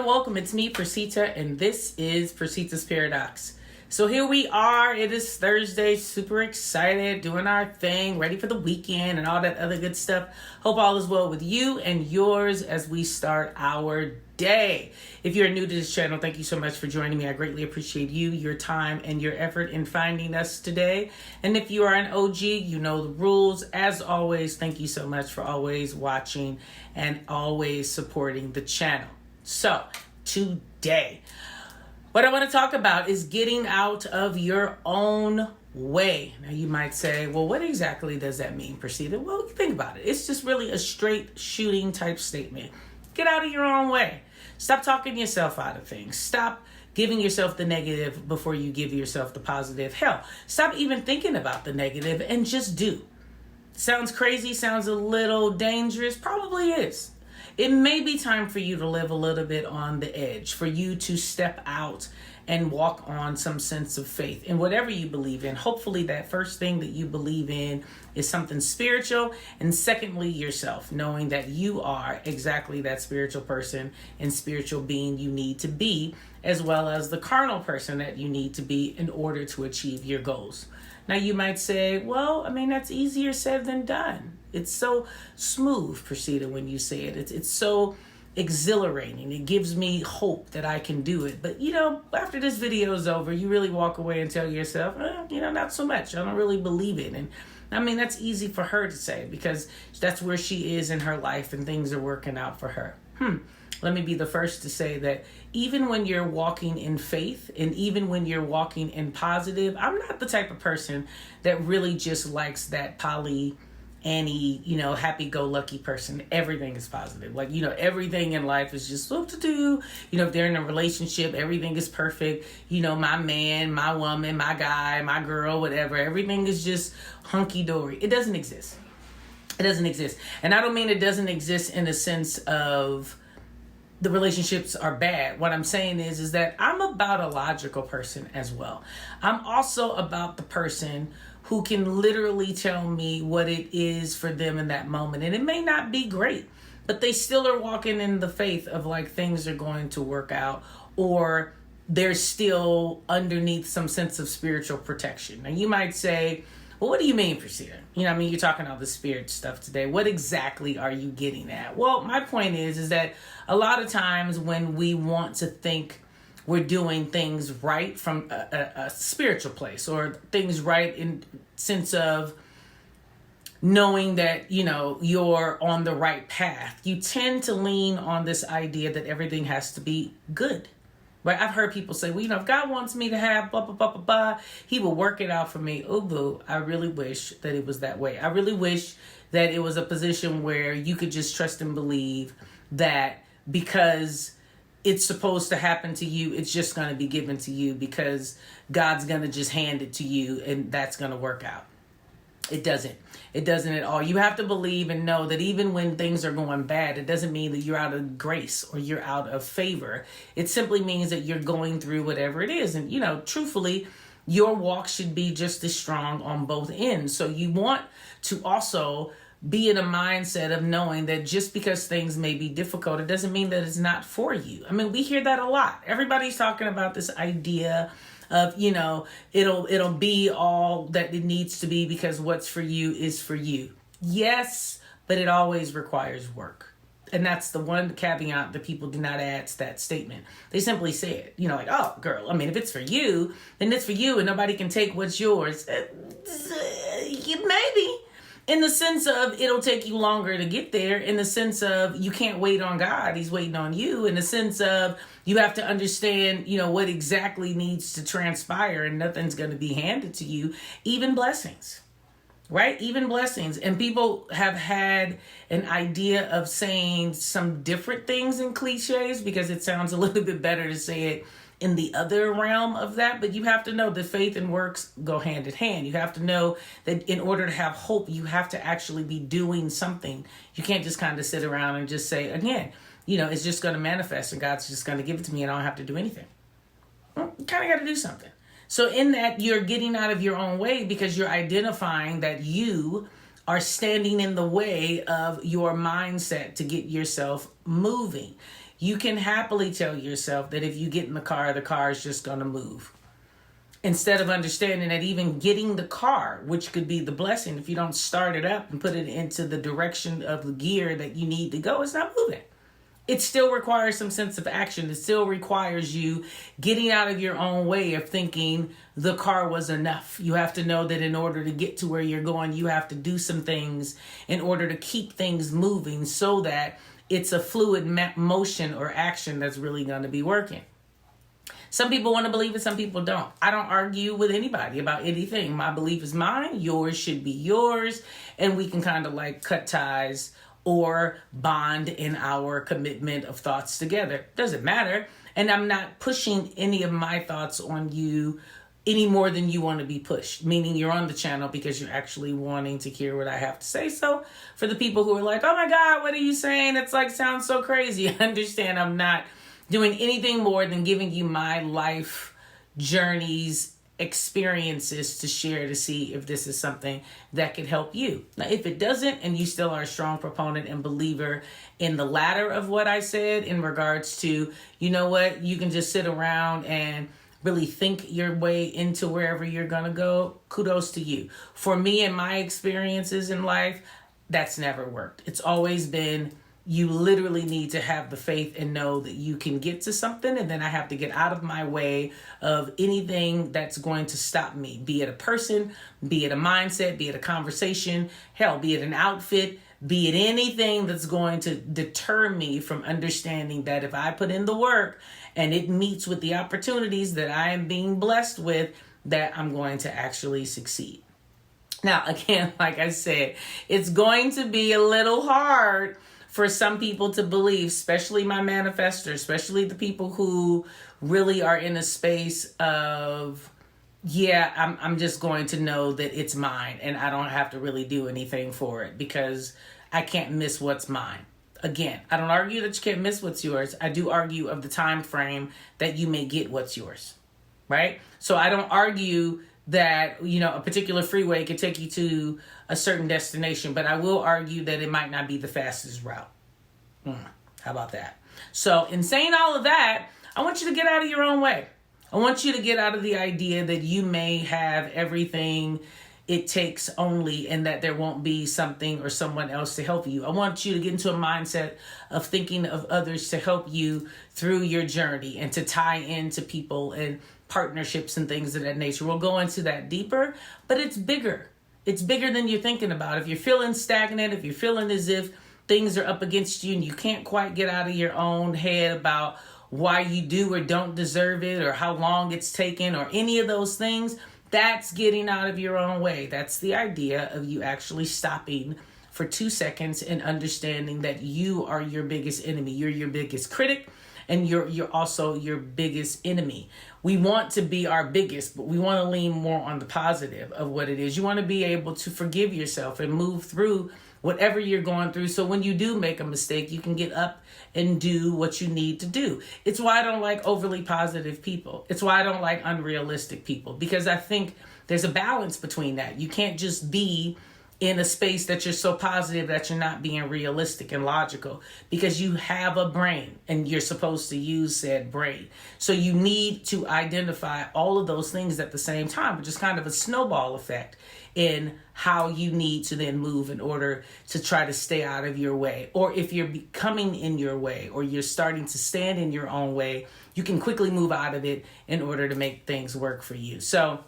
welcome. It's me, Percita, and this is Percita's Paradox. So here we are. It is Thursday. Super excited, doing our thing, ready for the weekend and all that other good stuff. Hope all is well with you and yours as we start our day. If you're new to this channel, thank you so much for joining me. I greatly appreciate you, your time, and your effort in finding us today. And if you are an OG, you know the rules. As always, thank you so much for always watching and always supporting the channel. So, today, what I want to talk about is getting out of your own way. Now, you might say, well, what exactly does that mean, Percita? Well, think about it. It's just really a straight shooting type statement. Get out of your own way. Stop talking yourself out of things. Stop giving yourself the negative before you give yourself the positive. Hell, stop even thinking about the negative and just do. Sounds crazy, sounds a little dangerous, probably is. It may be time for you to live a little bit on the edge, for you to step out and walk on some sense of faith in whatever you believe in. Hopefully that first thing that you believe in is something spiritual. And secondly, yourself, knowing that you are exactly that spiritual person and spiritual being you need to be, as well as the carnal person that you need to be in order to achieve your goals. Now you might say, well, that's easier said than done. It's so smooth, Percita, when you say it. It's so exhilarating. It gives me hope that I can do it. But, after this video is over, you really walk away and tell yourself, not so much. I don't really believe it. And that's easy for her to say because that's where she is in her life and things are working out for her. Let me be the first to say that even when you're walking in faith and even when you're walking in positive, I'm not the type of person that really just likes that happy-go-lucky person. Everything is positive. Everything in life is just what to do. If they're in a relationship, everything is perfect. My man, my woman, my guy, my girl, whatever. Everything is just hunky-dory. It doesn't exist. It doesn't exist. And I don't mean it doesn't exist in the sense of the relationships are bad. What I'm saying is that I'm about a logical person as well. I'm also about the person who can literally tell me what it is for them in that moment. And it may not be great, but they still are walking in the faith of things are going to work out, or they're still underneath some sense of spiritual protection. Now you might say, well, what do you mean, Percita? You're talking all the spirit stuff today. What exactly are you getting at? Well, my point is that a lot of times when we want to think we're doing things right from a spiritual place, or things right in sense of knowing that, you're on the right path, you tend to lean on this idea that everything has to be good. Right? I've heard people say, well, if God wants me to have blah, blah, blah, blah, blah, he will work it out for me. Oh, boo. I really wish that it was that way. I really wish that it was a position where you could just trust and believe that because it's supposed to happen to you, it's just going to be given to you because God's going to just hand it to you and that's going to work out. It doesn't. It doesn't at all. You have to believe and know that even when things are going bad, it doesn't mean that you're out of grace or you're out of favor. It simply means that you're going through whatever it is. And, truthfully, your walk should be just as strong on both ends. So you want to also be in a mindset of knowing that just because things may be difficult, it doesn't mean that it's not for you. We hear that a lot. Everybody's talking about this idea of, it'll be all that it needs to be because what's for you is for you. Yes, but it always requires work. And that's the one caveat that people do not add to that statement. They simply say it, oh, girl, if it's for you, then it's for you and nobody can take what's yours. Maybe. In the sense of it'll take you longer to get there. In the sense of you can't wait on God. He's waiting on you. In the sense of you have to understand, what exactly needs to transpire and nothing's going to be handed to you. Even blessings, right? Even blessings. And people have had an idea of saying some different things in cliches because it sounds a little bit better to say it in the other realm of that. But you have to know that faith and works go hand in hand. You have to know that in order to have hope, you have to actually be doing something. You can't just kind of sit around and just say, again, it's just going to manifest and God's just going to give it to me and I don't have to do anything. Well, you kind of got to do something. So in that, you're getting out of your own way because you're identifying that you are standing in the way of your mindset to get yourself moving. you can happily tell yourself that if you get in the car is just going to move. Instead of understanding that even getting the car, which could be the blessing, if you don't start it up and put it into the direction of the gear that you need to go, it's not moving. It still requires some sense of action. It still requires you getting out of your own way of thinking the car was enough. You have to know that in order to get to where you're going, you have to do some things in order to keep things moving so that it's a fluid motion or action that's really going to be working. Some people want to believe it, some people don't. I don't argue with anybody about anything. My belief is mine, yours should be yours, and we can kind of like cut ties or bond in our commitment of thoughts together. Doesn't matter. And I'm not pushing any of my thoughts on you any more than you want to be pushed, meaning you're on the channel because you're actually wanting to hear what I have to say. So for the people who are like, oh my God, what are you saying? It's like, sounds so crazy. I understand I'm not doing anything more than giving you my life journeys, experiences to share to see if this is something that could help you. Now, if it doesn't, and you still are a strong proponent and believer in the latter of what I said in regards to, you know what, you can just sit around and really think your way into wherever you're going to go, kudos to you. For me and my experiences in life, that's never worked. It's always been, you literally need to have the faith and know that you can get to something, and then I have to get out of my way of anything that's going to stop me, be it a person, be it a mindset, be it a conversation, hell, be it an outfit, be it anything that's going to deter me from understanding that if I put in the work and it meets with the opportunities that I am being blessed with, that I'm going to actually succeed. Now, again, like I said, it's going to be a little hard for some people to believe, especially my manifestors, especially the people who really are in a space of, yeah, I'm just going to know that it's mine and I don't have to really do anything for it because I can't miss what's mine. Again, I don't argue that you can't miss what's yours. I do argue of the time frame that you may get what's yours, right? So I don't argue that, you know, a particular freeway could take you to a certain destination, but I will argue that it might not be the fastest route. How about that? So in saying all of that, I want you to get out of your own way. I want you to get out of the idea that you may have everything it takes only and that there won't be something or someone else to help you. I want you to get into a mindset of thinking of others to help you through your journey and to tie into people and partnerships and things of that nature. We'll go into that deeper, but it's bigger. It's bigger than you're thinking about. If you're feeling stagnant, if you're feeling as if things are up against you and you can't quite get out of your own head about why you do or don't deserve it or how long it's taken or any of those things, that's getting out of your own way. That's the idea of you actually stopping for 2 seconds and understanding that you are your biggest enemy. You're your biggest critic and you're also your biggest enemy. We want to be our biggest, but we want to lean more on the positive of what it is. You want to be able to forgive yourself and move through whatever you're going through. So when you do make a mistake, you can get up and do what you need to do. It's why I don't like overly positive people. It's why I don't like unrealistic people, because I think there's a balance between that. You can't just be in a space that you're so positive that you're not being realistic and logical, because you have a brain and you're supposed to use said brain. So you need to identify all of those things at the same time, which is kind of a snowball effect in how you need to then move in order to try to stay out of your way. Or if you're becoming in your way or you're starting to stand in your own way, you can quickly move out of it in order to make things work for you. So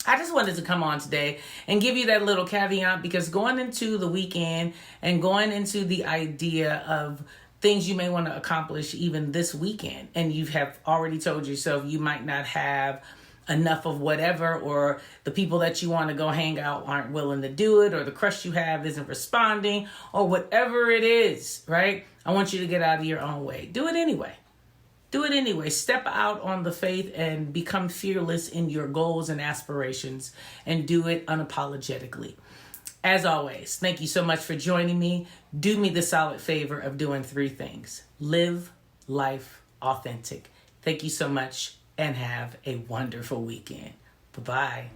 I just wanted to come on today and give you that little caveat, because going into the weekend and going into the idea of things you may want to accomplish even this weekend, and you have already told yourself you might not have enough of whatever, or the people that you want to go hang out aren't willing to do it, or the crush you have isn't responding, or whatever it is, right? I want you to get out of your own way. Do it anyway. Do it anyway. Step out on the faith and become fearless in your goals and aspirations, and do it unapologetically. As always, thank you so much for joining me. Do me the solid favor of doing 3 things. Live life authentic. Thank you so much and have a wonderful weekend. Bye-bye.